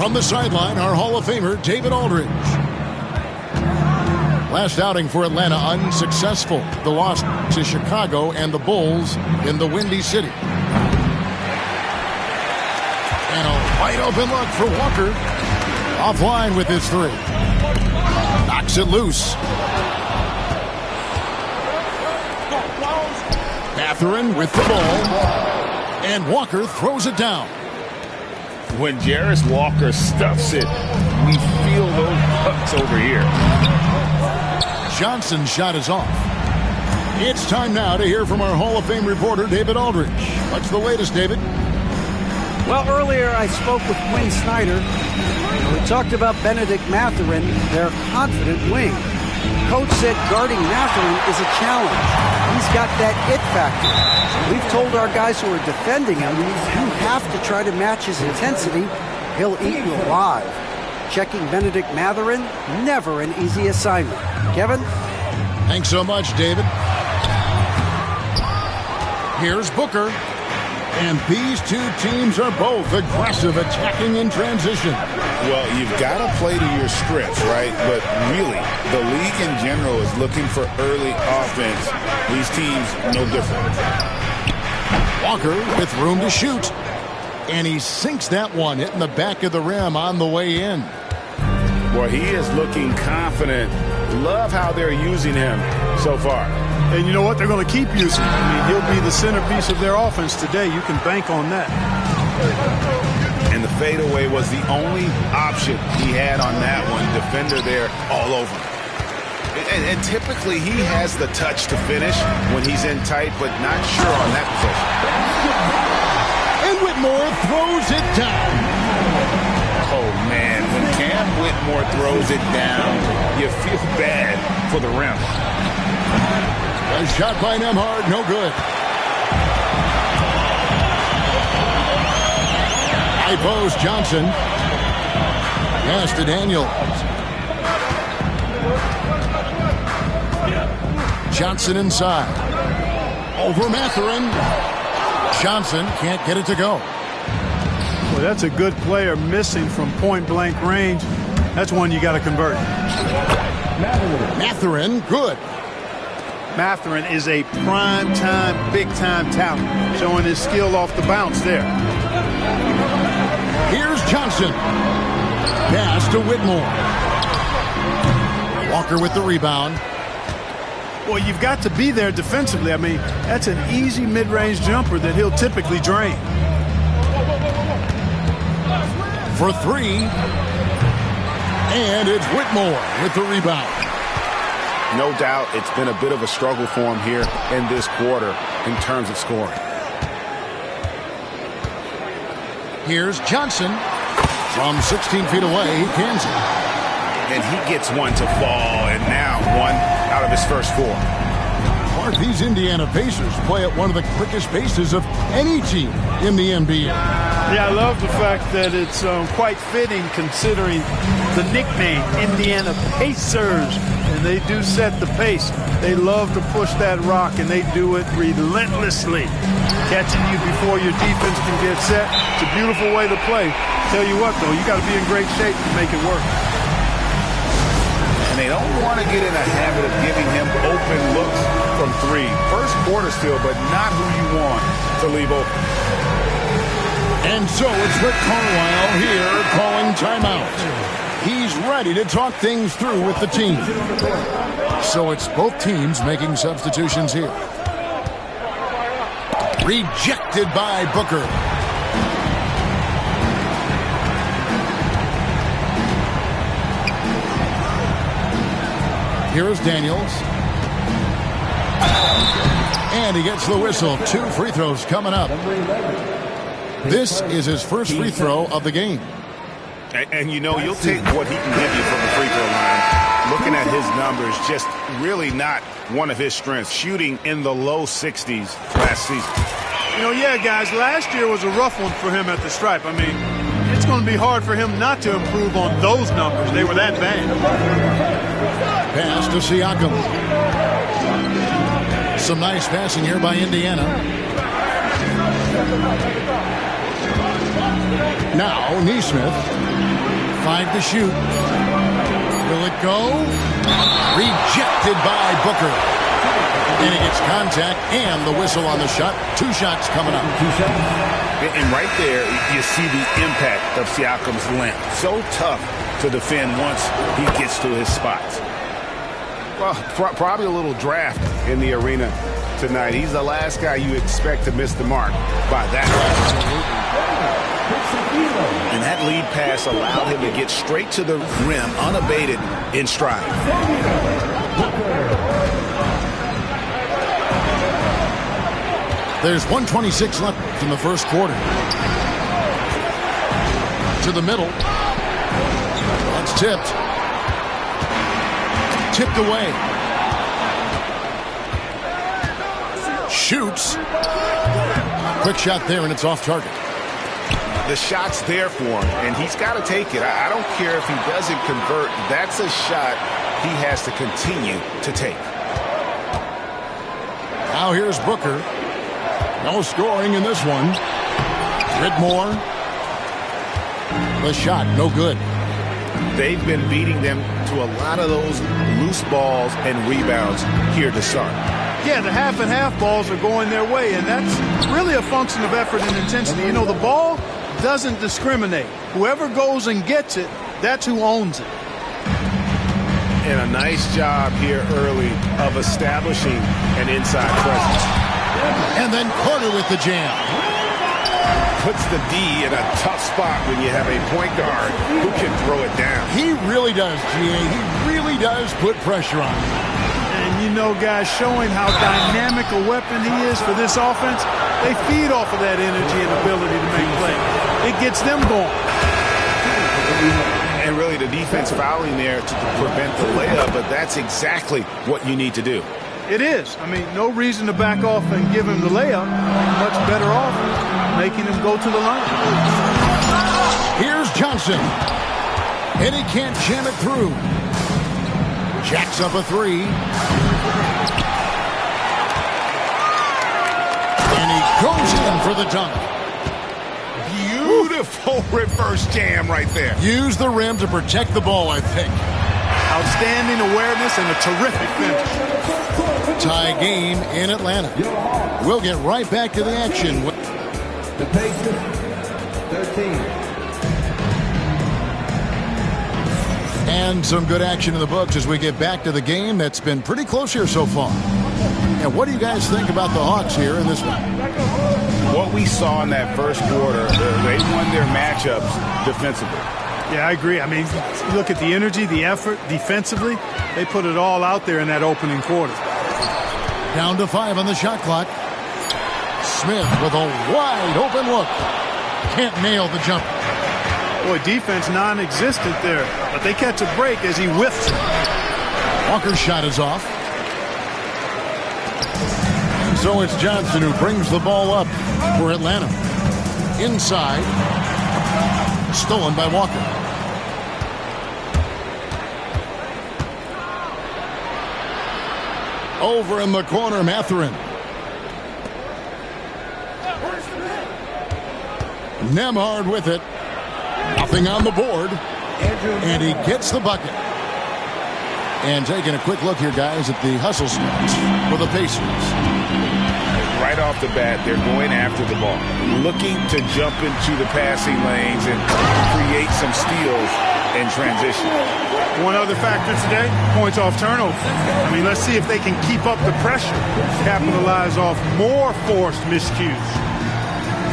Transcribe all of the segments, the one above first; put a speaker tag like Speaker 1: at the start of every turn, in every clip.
Speaker 1: From the sideline, our Hall of Famer, David Aldridge. Last outing for Atlanta unsuccessful. The loss to Chicago and the Bulls in the Windy City. And a wide open look for Walker. Offline with his three. Knocks it loose. Mathurin with the ball. And Walker throws it down.
Speaker 2: When Jarace Walker stuffs it, we feel those bucks over here.
Speaker 1: Johnson's shot is off. It's time now to hear from our Hall of Fame reporter, David Aldridge. What's the latest, David?
Speaker 3: Well, earlier I spoke with Quinn Snyder. We talked about Bennedict Mathurin, their confident wing. Coach said guarding Mathurin is a challenge. He's got that it factor. We've told our guys who are defending him, you have to try to match his intensity. He'll eat you alive. Checking Bennedict Mathurin, never an easy assignment. Kevin?
Speaker 1: Thanks so much, David. Here's Booker. And these two teams are both aggressive, attacking in transition.
Speaker 2: Well, you've got to play to your strengths, right? But really, the league in general is looking for early offense. These teams, no different.
Speaker 1: Walker with room to shoot. And he sinks that one, hitting the back of the rim on the way in.
Speaker 2: Boy, he is looking confident. Love how they're using him so far.
Speaker 4: And you know what? They're going to keep using him. I mean, he'll be the centerpiece of their offense today. You can bank on that.
Speaker 2: And the fadeaway was the only option he had on that one. Defender there all over him. And typically he has the touch to finish when he's in tight, but not sure on that possession.
Speaker 1: And Whitmore throws it down.
Speaker 2: Oh, man, when Cam Whitmore throws it down, you feel bad for the rim.
Speaker 1: A shot by Nembhard, no good. High post, Johnson. Pass to Daniels. Johnson inside. Over Mathurin. Johnson can't get it to go.
Speaker 4: Well, that's a good player missing from point-blank range. That's one you got to convert.
Speaker 1: Mathurin, good.
Speaker 4: Mathurin is a prime-time, big-time talent, showing his skill off the bounce there.
Speaker 1: Here's Johnson. Pass to Whitmore. Walker with the rebound.
Speaker 4: Well, you've got to be there defensively. I mean, that's an easy mid-range jumper that he'll typically drain.
Speaker 1: For three. And it's Whitmore with the rebound.
Speaker 2: No doubt it's been a bit of a struggle for him here in this quarter in terms of scoring.
Speaker 1: Here's Johnson. From 16 feet away, he cans it.
Speaker 2: And he gets one to fall, and now one out of his first four.
Speaker 1: Mark, these Indiana Pacers play at one of the quickest paces of any team in the NBA.
Speaker 4: Yeah, I love the fact that it's quite fitting considering the nickname, Indiana Pacers. And they do set the pace. They love to push that rock, and they do it relentlessly. Catching you before your defense can get set. It's a beautiful way to play. Tell you what, though, you got to be in great shape to make it work.
Speaker 2: And they don't want to get in a habit of giving him open looks from three. First quarter still, but not who you want to leave open.
Speaker 1: And so it's Rick Carlisle here calling timeout. He's ready to talk things through with the team. So it's both teams making substitutions here. Rejected by Booker. Here's Daniels. And he gets the whistle. 2 free throws coming up. This is his first free throw of the game.
Speaker 2: And you know, you'll take what he can give you from the free throw line. Looking at his numbers, just really not one of his strengths. Shooting in the low 60s last season.
Speaker 4: You know, yeah, guys, last year was a rough one for him at the stripe. I mean, it's going to be hard for him not to improve on those numbers. They were that bad.
Speaker 1: Pass to Siakam. Some nice passing here by Indiana. Now, Nesmith. 5 to shoot. Will it go? Rejected by Booker. And he gets contact and the whistle on the shot. 2 shots coming up.
Speaker 2: And right there, you see the impact of Siakam's length. So tough to defend once he gets to his spots. Well, probably a little draft in the arena tonight. He's the last guy you expect to miss the mark by that much. And that lead pass allowed him to get straight to the rim unabated in stride.
Speaker 1: There's 1:26 left in the first quarter. To the middle. That's tipped. Tipped away. Shoots. Quick shot there, and it's off target.
Speaker 2: The shot's there for him, and he's got to take it. I don't care if he doesn't convert. That's a shot he has to continue to take.
Speaker 1: Now here's Booker. No scoring in this one. Whitmore. The shot, no good.
Speaker 2: They've been beating them to a lot of those loose balls and rebounds here to start.
Speaker 4: Yeah, the half and half balls are going their way, and that's really a function of effort and intensity. You know, the ball doesn't discriminate. Whoever goes and gets it, that's who owns it.
Speaker 2: And a nice job here early of establishing an inside presence.
Speaker 1: And then Carter with the jam.
Speaker 2: Puts the D in a tough spot when you have a point guard who can throw it down.
Speaker 1: He really does, G.A. He really does put pressure on him.
Speaker 4: And you know, guys, showing how dynamic a weapon he is for this offense, they feed off of that energy and ability to make plays. It gets them going.
Speaker 2: And really the defense fouling there to prevent the layup, but that's exactly what you need to do.
Speaker 4: It is. I mean, no reason to back off and give him the layup. Much better off making him go to the line.
Speaker 1: Here's Johnson. And he can't jam it through. Jacks up a 3. And he goes in for the dunk.
Speaker 2: Beautiful reverse jam right there.
Speaker 1: Use the rim to protect the ball, I think.
Speaker 4: Outstanding awareness and a terrific finish.
Speaker 1: Tie game in Atlanta. We'll get right back to the action.
Speaker 5: The Pacers, 13.
Speaker 1: And some good action in the books as we get back to the game that's been pretty close here so far. And what do you guys think about the Hawks here in this one?
Speaker 2: What we saw in that first quarter, they won their matchups defensively.
Speaker 4: Yeah, I agree. I mean, you look at the energy, the effort defensively, they put it all out there in that opening quarter.
Speaker 1: Down to 5 on the shot clock. Smith with a wide open look. Can't nail the jumper.
Speaker 4: Boy, defense non-existent there, but they catch a break as he whiffs it.
Speaker 1: Walker's shot is off. And so it's Johnson who brings the ball up for Atlanta. Inside. Stolen by Walker. Over in the corner, Mathurin. Nembhard with it. Nothing on the board. And he gets the bucket. And taking a quick look here, guys, at the hustle spots for the Pacers.
Speaker 2: Right off the bat, they're going after the ball, looking to jump into the passing lanes and create some steals in transition.
Speaker 4: One other factor today, points off turnover. I mean, let's see if they can keep up the pressure, capitalize off more forced miscues.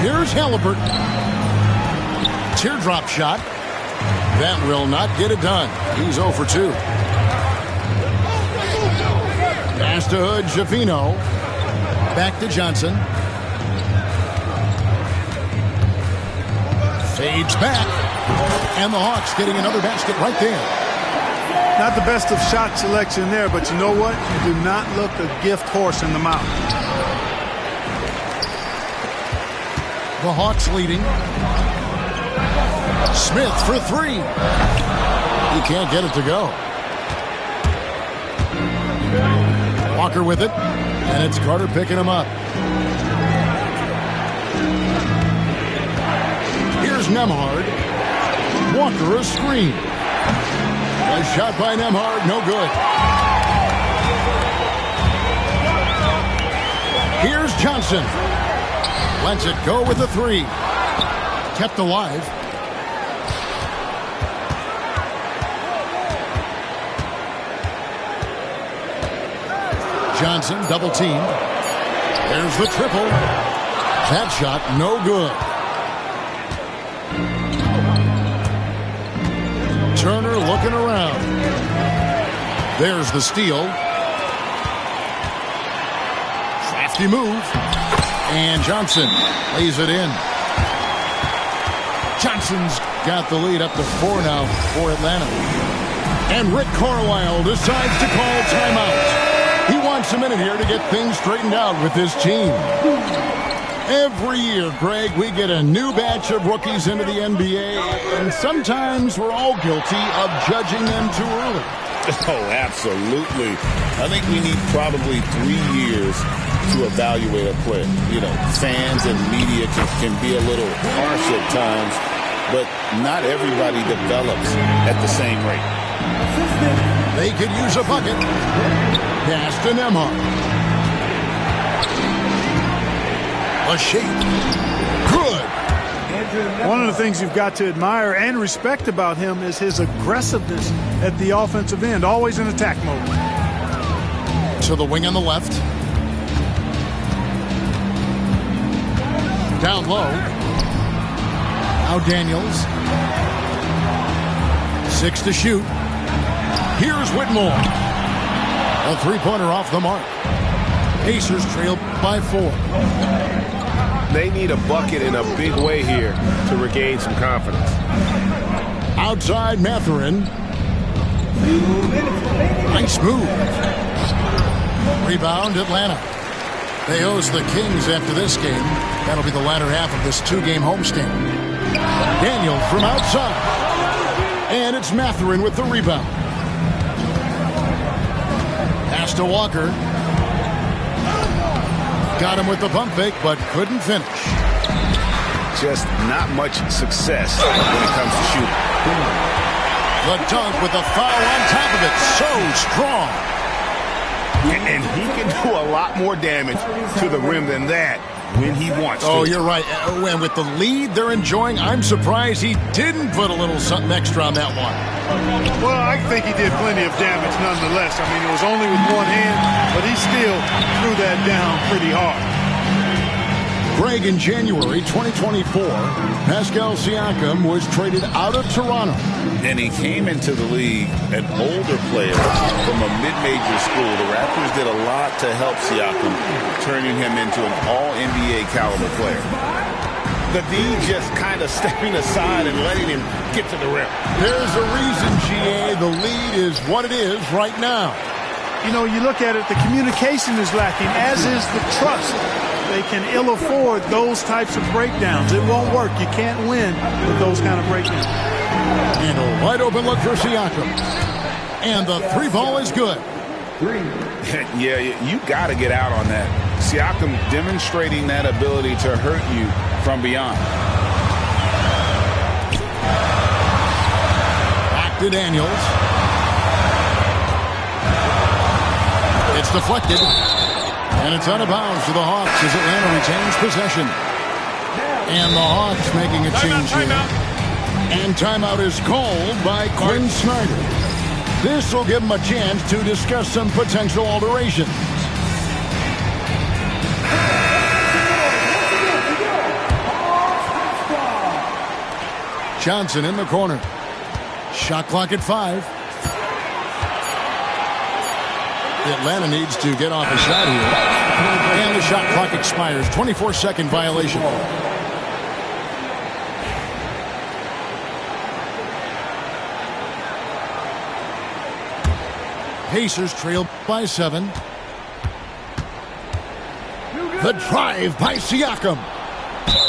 Speaker 1: Here's Halliburton. Teardrop shot. That will not get it done. He's 0 for 2. Pass to Hood, Javino. Back to Johnson. Fades back. And the Hawks getting another basket right there.
Speaker 4: Not the best of shot selection there, but you know what? You do not look a gift horse in the mouth.
Speaker 1: The Hawks leading. Smith for 3. He can't get it to go. Walker with it. And it's Carter picking him up. Here's Nembhard. Walker a screen. A shot by Nembhard, no good. Here's Johnson. Lets it go with the three. Kept alive. Johnson double teamed. There's the triple. That shot no good. Turner looking around. There's the steal. Crafty move. And Johnson lays it in. Johnson's got the lead up to 4 now for Atlanta. And Rick Carlisle decides to call timeout. He wants a minute here to get things straightened out with his team. Every year, Greg, we get a new batch of rookies into the NBA, and sometimes we're all guilty of judging them too early.
Speaker 2: Oh, absolutely. I think we need probably 3 years to evaluate a player. You know, fans and media can be a little harsh at times, but not everybody develops at the same rate.
Speaker 1: They could use a bucket. Pass to Nembhard. A shake. Good.
Speaker 4: One of the things you've got to admire and respect about him is his aggressiveness at the offensive end, always in attack mode.
Speaker 1: To the wing on the left. Down low. Now Daniels. 6 to shoot. Here's Whitmore. A three-pointer off the mark. Pacers trail by 4.
Speaker 6: They need a bucket in a big way here to regain some confidence.
Speaker 1: Outside Mathurin. Nice move. Rebound Atlanta. They host the Kings after this game. That'll be the latter half of this 2-game homestand. Daniel from outside. And it's Mathurin with the rebound. Pass to Walker. Got him with the pump fake, but couldn't finish.
Speaker 2: Just not much success when it comes to shooting.
Speaker 1: The dunk with the foul on top of it. So strong.
Speaker 2: And he can do a lot more damage to the rim than that when he wants to.
Speaker 1: Oh, you're right. And with the lead they're enjoying, I'm surprised he didn't put a little something extra on that one.
Speaker 4: Well, I think he did plenty of damage nonetheless. I mean, it was only with one hand, but he still threw that down pretty hard.
Speaker 1: Greg, in January 2024, Pascal Siakam was traded out of Toronto.
Speaker 2: And he came into the league an older player from a mid-major school. The Raptors did a lot to help Siakam, turning him into an all-NBA caliber player. The D just kind of stepping aside and letting him get to the rim.
Speaker 1: There's a reason, GA, the lead is what it is right now.
Speaker 4: You know, you look at it, the communication is lacking, as is the trust. They can ill afford those types of breakdowns. It won't work. You can't win with those kind of breakdowns.
Speaker 1: And a wide open look for Siakam. And the 3 ball is good.
Speaker 2: Yeah, you got to get out on that. Siakam demonstrating that ability to hurt you from beyond.
Speaker 1: Back to Daniels. It's deflected. And it's out of bounds to the Hawks as Atlanta retains possession. And the Hawks making a change here. And timeout is called by Quinn Snyder. This will give him a chance to discuss some potential alterations. Johnson in the corner. Shot clock at 5. Atlanta needs to get off a shot here. And the shot clock expires. 24-second violation. Pacers trail by 7. The drive by Siakam.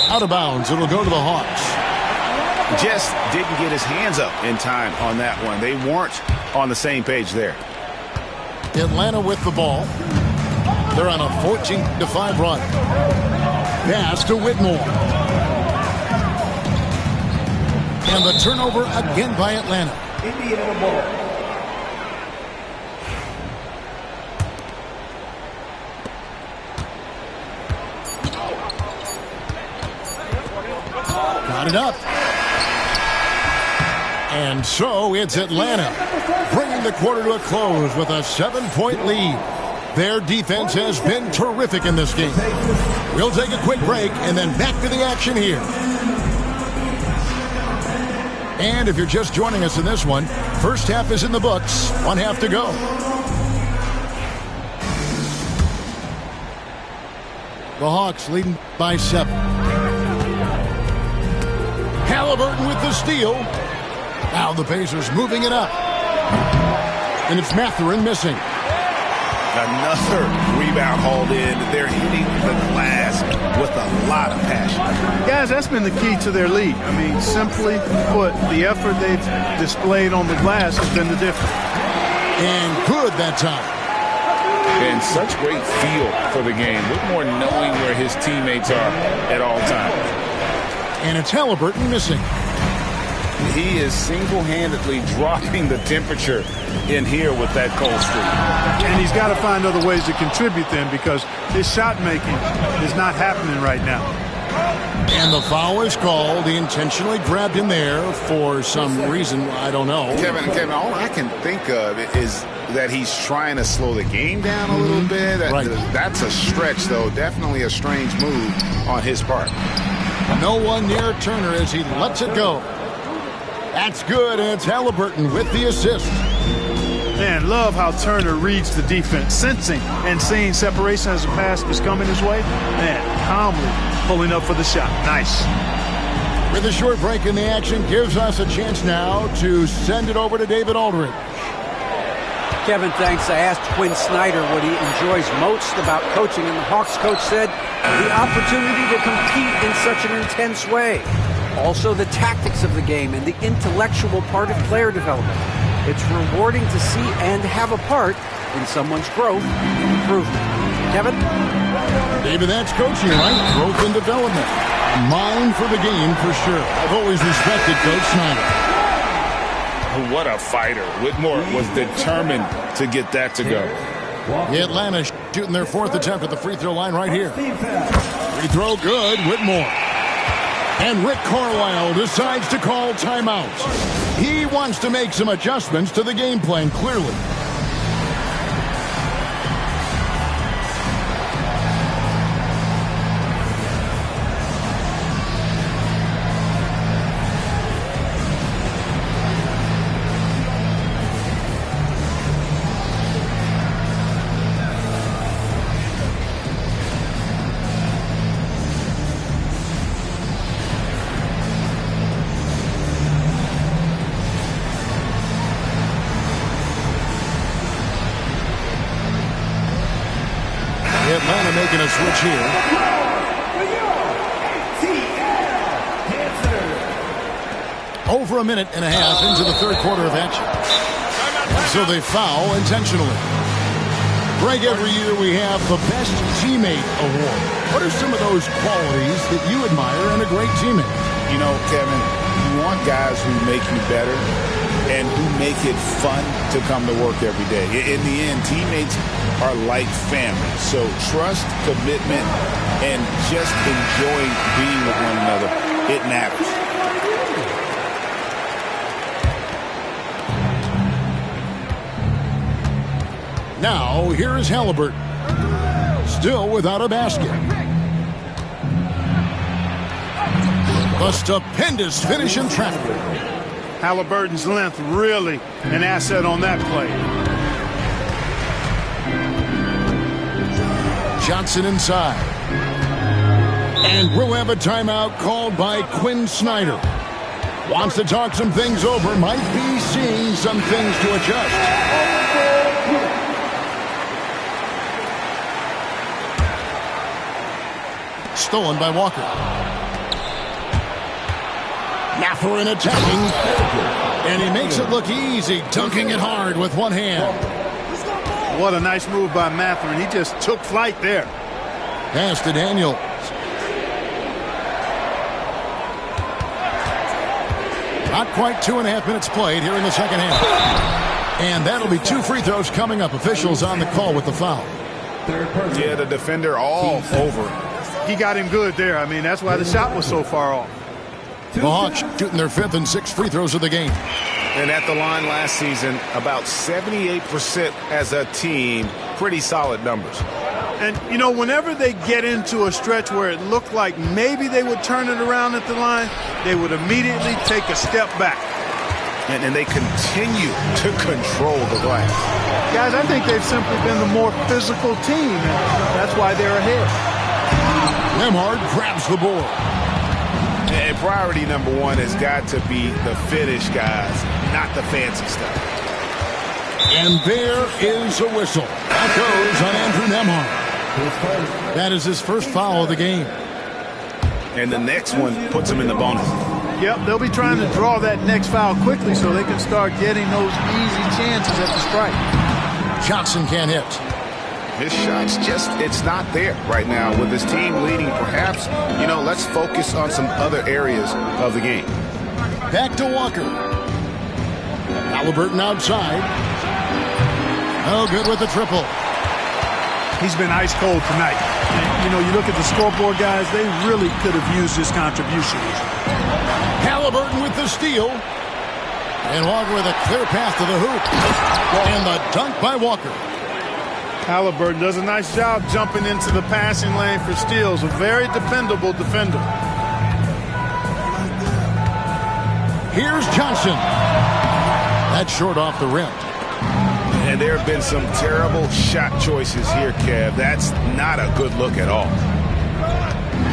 Speaker 1: Out of bounds. It'll go to the Hawks.
Speaker 2: Just didn't get his hands up in time on that one. They weren't on the same page there.
Speaker 1: Atlanta with the ball. They're on a 14-5 run. Pass to Whitmore. And the turnover again by Atlanta.
Speaker 5: Indiana ball.
Speaker 1: Got it up. And so it's Atlanta, bringing the quarter to a close with a 7-point lead. Their defense has been terrific in this game. We'll take a quick break and then back to the action here. And if you're just joining us in this one, first half is in the books, 1 half to go. The Hawks leading by 7. Halliburton with the steal. Now the Pacers moving it up. And it's Mathurin missing.
Speaker 2: Another rebound hauled in. They're hitting the glass with a lot of passion.
Speaker 4: Guys, that's been the key to their lead. I mean, simply put, the effort they've displayed on the glass has been the difference.
Speaker 1: And good that time.
Speaker 2: And such great feel for the game. Whitmore knowing where his teammates are at all times.
Speaker 1: And it's Halliburton missing.
Speaker 2: He is single-handedly dropping the temperature in here with that cold streak.
Speaker 4: And he's got to find other ways to contribute then, because his shot making is not happening right now.
Speaker 1: And the foul is called. He intentionally grabbed him there for some reason. I don't know.
Speaker 2: Kevin, all I can think of is that he's trying to slow the game down a little bit.
Speaker 1: Right.
Speaker 2: That's a stretch, though. Definitely a strange move on his part.
Speaker 1: No one near Turner as he lets it go. That's good, and it's Halliburton with the assist.
Speaker 4: Man, love how Turner reads the defense, sensing and seeing separation as the pass is coming his way. Man, calmly pulling up for the shot. Nice.
Speaker 1: With a short break in the action, gives us a chance now to send it over to David Aldridge.
Speaker 3: Kevin, thanks. I asked Quinn Snyder what he enjoys most about coaching, and the Hawks coach said the opportunity to compete in such an intense way. Also, the tactics of the game and the intellectual part of player development. It's rewarding to see and have a part in someone's growth and improvement. Kevin?
Speaker 1: David, that's coaching, right? Growth and development. Mind for the game, for sure. I've always respected Coach Snyder.
Speaker 2: What a fighter. Whitmore was determined to get that to go.
Speaker 1: Atlanta shooting their 4th attempt at the free throw line right here. Free throw good, Whitmore. And Rick Carlisle decides to call timeouts. He wants to make some adjustments to the game plan, clearly. Atlanta making a switch here. Over a minute and a half into the 3rd quarter of action. So they foul intentionally. Greg, every year we have the Best Teammate Award. What are some of those qualities that you admire in a great teammate?
Speaker 2: You know, Kevin, you want guys who make you better and who make it fun to come to work every day. In the end, teammates are like family. So trust, commitment, and just enjoying being with one another. It matters.
Speaker 1: Now, here is Halliburton. Still without a basket. A stupendous finish in traffic.
Speaker 4: Halliburton's length really an asset on that play.
Speaker 1: Johnson inside. And we'll have a timeout called by Quinn Snyder. Wants to talk some things over. Might be seeing some things to adjust. Stolen by Walker. Mathurin attacking. And he makes it look easy, dunking it hard with one hand.
Speaker 4: What a nice move by Mathurin. He just took flight there.
Speaker 1: Pass to Daniel. Not quite 2.5 minutes played here in the second half. And that'll be 2 free throws coming up. Officials on the call with the foul.
Speaker 2: Yeah, the defender all over it.
Speaker 4: He got him good there. I mean, that's why the shot was so far off.
Speaker 1: The Hawks shooting their 5th and 6th free throws of the game.
Speaker 2: And at the line last season, about 78% as a team. Pretty solid numbers.
Speaker 4: And, you know, whenever they get into a stretch where it looked like maybe they would turn it around at the line, they would immediately take a step back.
Speaker 2: And they continue to control the glass.
Speaker 4: Guys, I think they've simply been the more physical team, and that's why they're ahead.
Speaker 1: Nembhard grabs the board.
Speaker 2: And priority number 1 has got to be the finish, guys, not the fancy stuff.
Speaker 1: And there is a whistle. That goes on Andrew Nembhard. That is his first foul of the game.
Speaker 2: And the next one puts him in the bonus.
Speaker 4: Yep, they'll be trying to draw that next foul quickly so they can start getting those easy chances at the strike.
Speaker 1: Johnson can't hit.
Speaker 2: His shot's just, it's not there right now. With his team leading, perhaps, you know, let's focus on some other areas of the game.
Speaker 1: Back to Walker. Halliburton outside. Oh, good with the triple.
Speaker 4: He's been ice cold tonight. And, you know, you look at the scoreboard, guys, they really could have used his contribution.
Speaker 1: Halliburton with the steal. And Walker with a clear path to the hoop. And the dunk by Walker.
Speaker 4: Halliburton does a nice job jumping into the passing lane for steals. A very dependable defender.
Speaker 1: Here's Johnson. That's short off the rim.
Speaker 2: And there have been some terrible shot choices here, Kev. That's not a good look at all.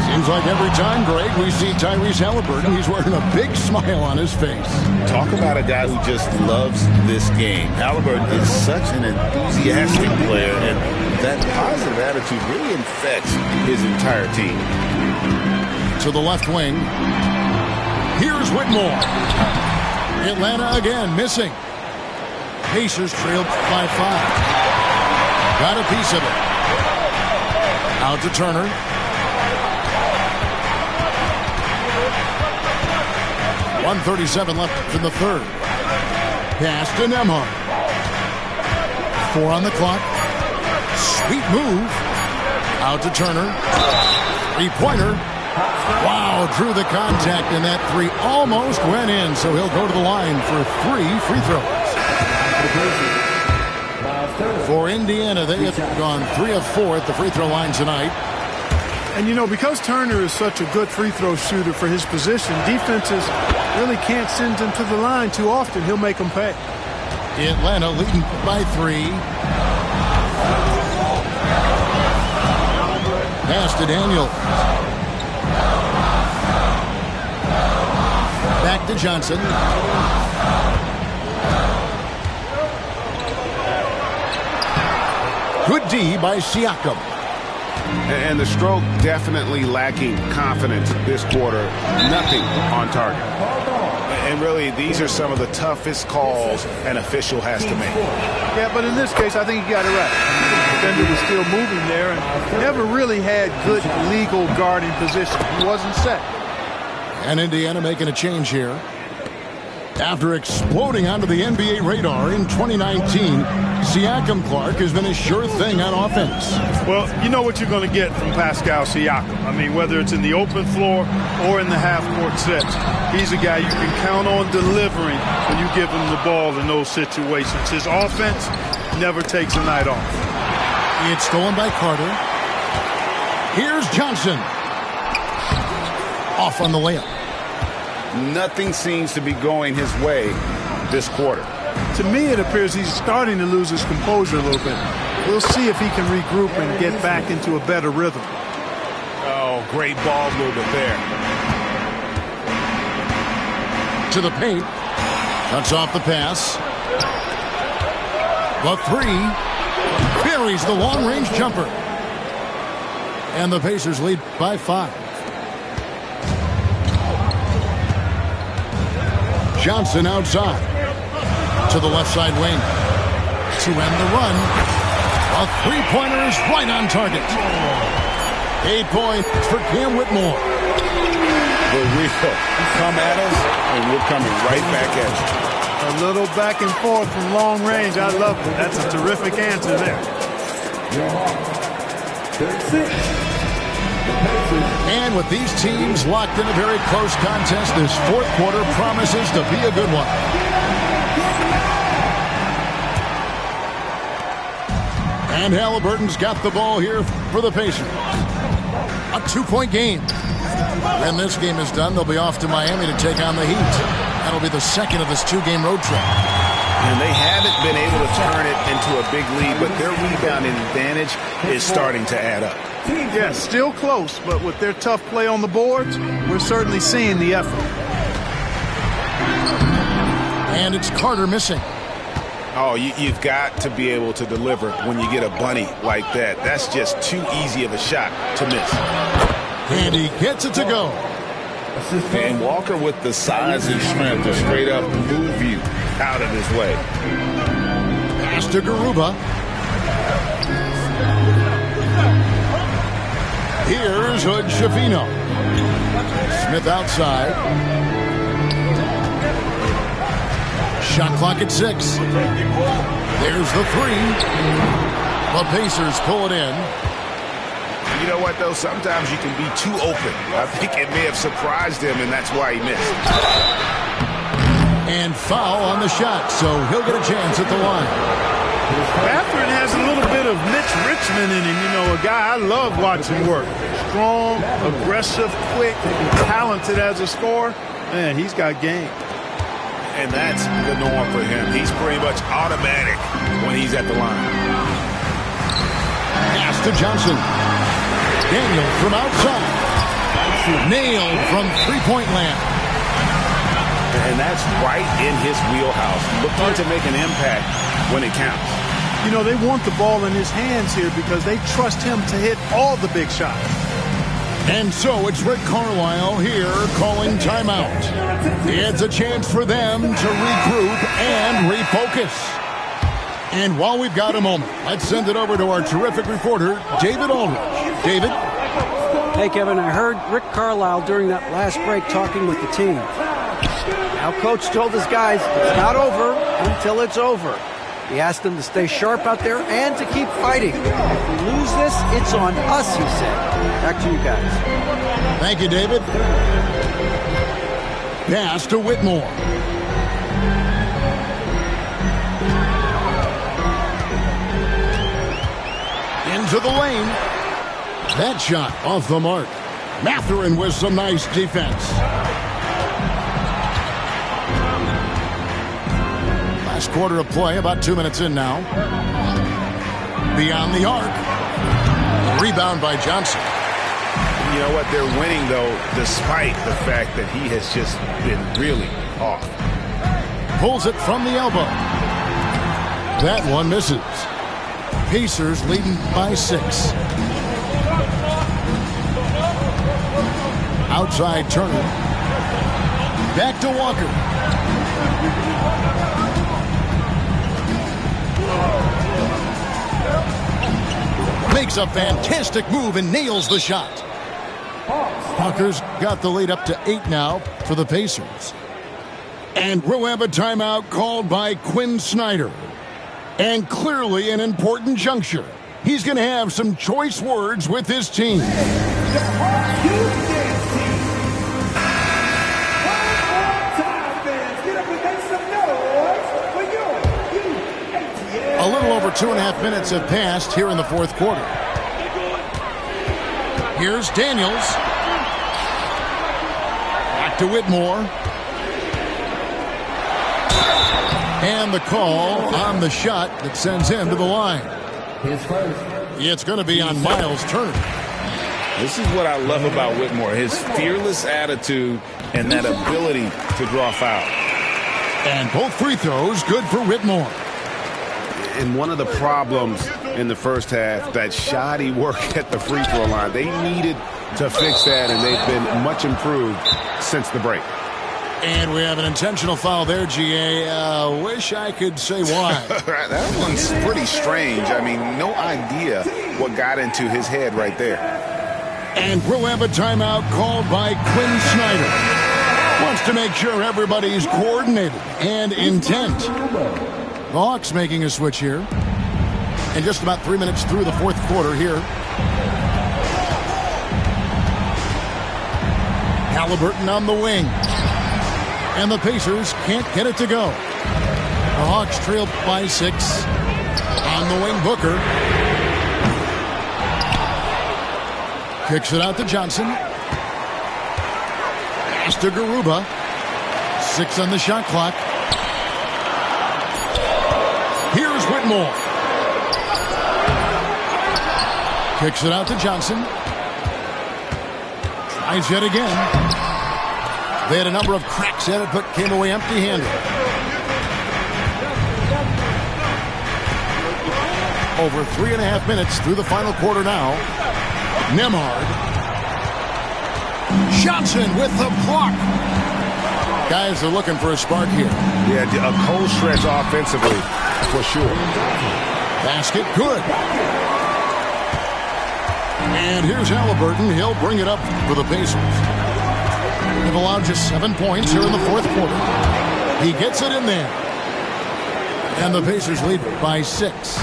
Speaker 1: Seems like every time, Greg, we see Tyrese Halliburton, he's wearing a big smile on his face.
Speaker 2: Talk about a guy who just loves this game. Halliburton is such an enthusiastic player, and that positive attitude really infects his entire team.
Speaker 1: To the left wing. Here's Whitmore. Atlanta again missing. Pacers trailed by 5. Got a piece of it. Out to Turner. .137 left in the third. Pass to Nembhard. 4 on the clock. Sweet move. Out to Turner. 3-pointer. Wow, drew the contact, and that 3 almost went in, so he'll go to the line for 3 free throws. For Indiana, they have gone 3 of 4 at the free throw line tonight.
Speaker 4: And, you know, because Turner is such a good free throw shooter for his position, defenses really can't send him to the line too often. He'll make them pay.
Speaker 1: Atlanta leading by 3. Pass to Daniel. Back to Johnson. Good D by Siakam.
Speaker 2: And the stroke definitely lacking confidence this quarter. Nothing on target. And really, these are some of the toughest calls an official has to make.
Speaker 4: Yeah, but in this case, I think he got it right. The defender was still moving there and never really had good legal guarding position. He wasn't set.
Speaker 1: And Indiana making a change here. After exploding onto the NBA radar in 2019, Siakam Clark has been a sure thing on offense.
Speaker 4: Well, you know what you're going to get from Pascal Siakam. I mean, whether it's in the open floor or in the half-court sets, he's a guy you can count on delivering when you give him the ball in those situations. His offense never takes a night off.
Speaker 1: It's stolen by Carter. Here's Johnson. Off on the layup.
Speaker 2: Nothing seems to be going his way this quarter.
Speaker 4: To me, it appears he's starting to lose his composure a little bit. We'll see if he can regroup and get back into a better rhythm.
Speaker 2: Oh, great ball movement there.
Speaker 1: To the paint. Cuts off the pass. The 3. Buries the long-range jumper. And the Pacers lead by 5. Johnson outside. To the left side wing. To end the run. A 3-pointer is right on target. 8 points for Cam Whitmore.
Speaker 2: For real. Come at us, and we're coming right back at you.
Speaker 4: A little back and forth from long range. I love it. That's a terrific answer there.
Speaker 1: And with these teams locked in a very close contest, this fourth quarter promises to be a good one. And Halliburton's got the ball here for the Pacers. A 2-point game. When this game is done, they'll be off to Miami to take on the Heat. That'll be the second of this 2-game road trip.
Speaker 2: And they haven't been able to turn it into a big lead, but their rebounding advantage is starting to add up.
Speaker 4: Yeah, still close, but with their tough play on the boards, we're certainly seeing the effort.
Speaker 1: And it's Carter missing.
Speaker 2: Oh, you've got to be able to deliver when you get a bunny like that. That's just too easy of a shot to miss.
Speaker 1: And he gets it to go.
Speaker 2: And Walker with the size and strength to straight up move you out of his way.
Speaker 1: Pass to Garuba. Here's Hood Schifino. Smith outside. Shot clock at 6. There's the 3. The Pacers pull it in.
Speaker 2: You know what, though? Sometimes you can be too open. I think it may have surprised him, and that's why he missed.
Speaker 1: And foul on the shot, so he'll get a chance at the line.
Speaker 4: Mathurin has a little bit of Mitch Richmond in him. You know, a guy I love watching work. Strong, aggressive, quick, talented as a scorer. Man, he's got game.
Speaker 2: And that's the norm for him. He's pretty much automatic when he's at the line.
Speaker 1: Pass to Johnson. Daniel from outside. Nailed from three-point land.
Speaker 2: And that's right in his wheelhouse. Looking to make an impact when it counts.
Speaker 4: You know, they want the ball in his hands here because they trust him to hit all the big shots.
Speaker 1: And so it's Rick Carlisle here calling timeout. It's a chance for them to regroup and refocus. And while we've got a moment, let's send it over to our terrific reporter, David Aldridge. David?
Speaker 3: Hey, Kevin, I heard Rick Carlisle during that last break talking with the team. Now, Coach told his guys it's not over until it's over. He asked them to stay sharp out there and to keep fighting. If we lose this, it's on us, he said. Back to you guys.
Speaker 1: Thank you, David. Pass to Whitmore. Into the lane. That shot off the mark. Mathurin with some nice defense. Last quarter of play, about 2 minutes in now. Beyond the arc. Rebound by Johnson.
Speaker 2: You know what? They're winning, though, despite the fact that he has just been really off.
Speaker 1: Pulls it from the elbow. That one misses. Pacers leading by 6. Outside Turner. Back to Walker. Makes a fantastic move and nails the shot. Walker's got the lead up to 8 now for the Pacers. And we'll have a timeout called by Quinn Snyder. And clearly an important juncture. He's going to have some choice words with his team. A little over 2.5 minutes have passed here in the fourth quarter. Here's Daniels. Back to Whitmore. And the call on the shot that sends him to the line. It's going to be on Miles Turner.
Speaker 2: This is what I love about Whitmore, his fearless attitude and that ability to draw foul.
Speaker 1: And both free throws good for Whitmore.
Speaker 2: And one of the problems in the first half, that shoddy work at the free throw line, they needed to fix that, and they've been much improved since the break.
Speaker 1: And we have an intentional foul there, GA. Wish I could say why.
Speaker 2: That one's pretty strange. I mean, no idea what got into his head right there.
Speaker 1: And we'll have a timeout called by Quinn Snyder. Wants to make sure everybody's coordinated and intent. The Hawks making a switch here. And just about 3 minutes through the fourth quarter here. Halliburton on the wing. And the Pacers can't get it to go. The Hawks trail by 6. On the wing, Booker. Kicks it out to Johnson. Pass to Garuba. 6 on the shot clock. Here's Whitmore. Kicks it out to Johnson. Tries yet again. They had a number of cracks at it, but came away empty-handed. Over 3.5 minutes through the final quarter now. Nembhard. Johnson with the block. Guys are looking for a spark here.
Speaker 6: Yeah, a cold stretch offensively, for sure.
Speaker 1: Basket good. And here's Halliburton. He'll bring it up for the Pacers. They've allowed just 7 points here in the fourth quarter. He gets it in there. And the Pacers lead by 6.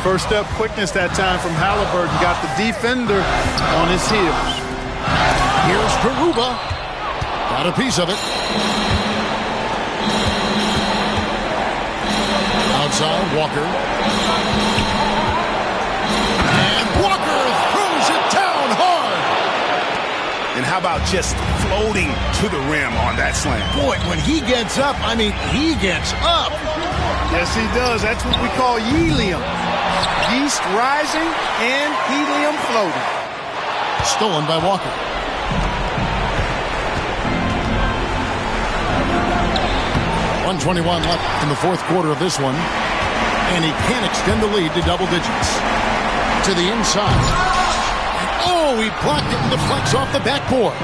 Speaker 4: First step quickness that time from Halliburton. Got the defender on his heels.
Speaker 1: Here's Garuba. Got a piece of it. Outside, Walker. And Walker throws it down hard.
Speaker 2: And how about just floating to the rim on that slam?
Speaker 1: Boy, when he gets up, I mean, he gets up.
Speaker 4: Yes, he does. That's what we call helium. Yeast rising and helium floating.
Speaker 1: Stolen by Walker. .121 left in the fourth quarter of this one. And he can't extend the lead to double digits. To the inside. And oh, he blocked it and deflects off the backboard.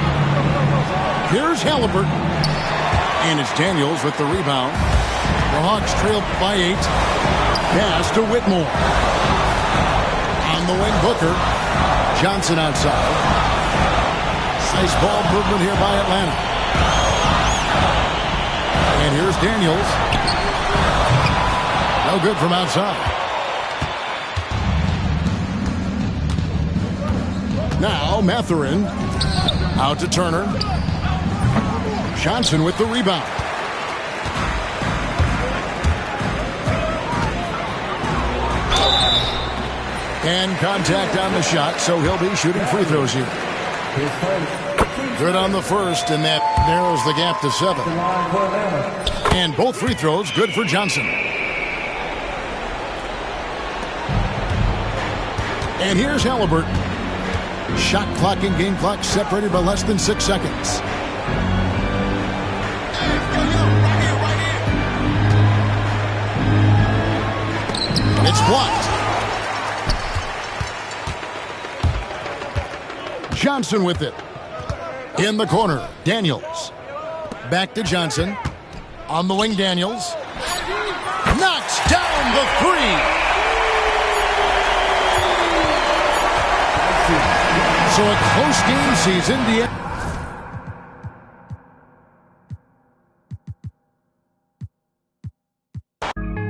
Speaker 1: Here's Halliburton. And it's Daniels with the rebound. The Hawks trail by 8. Pass to Whitmore. On the wing, Booker. Johnson outside. Nice ball movement here by Atlanta. And here's Daniels. No good from outside. Now Mathurin. Out to Turner. Johnson with the rebound. And contact on the shot, so he'll be shooting free throws here. Good on the first, and that narrows the gap to 7. And both free throws good for Johnson. And here's Halliburton. Shot clock and game clock separated by less than 6 seconds. It's blocked. Johnson with it. In the corner, Daniels. Back to Johnson. On the wing, Daniels. Knocks down the 3. So a close game season.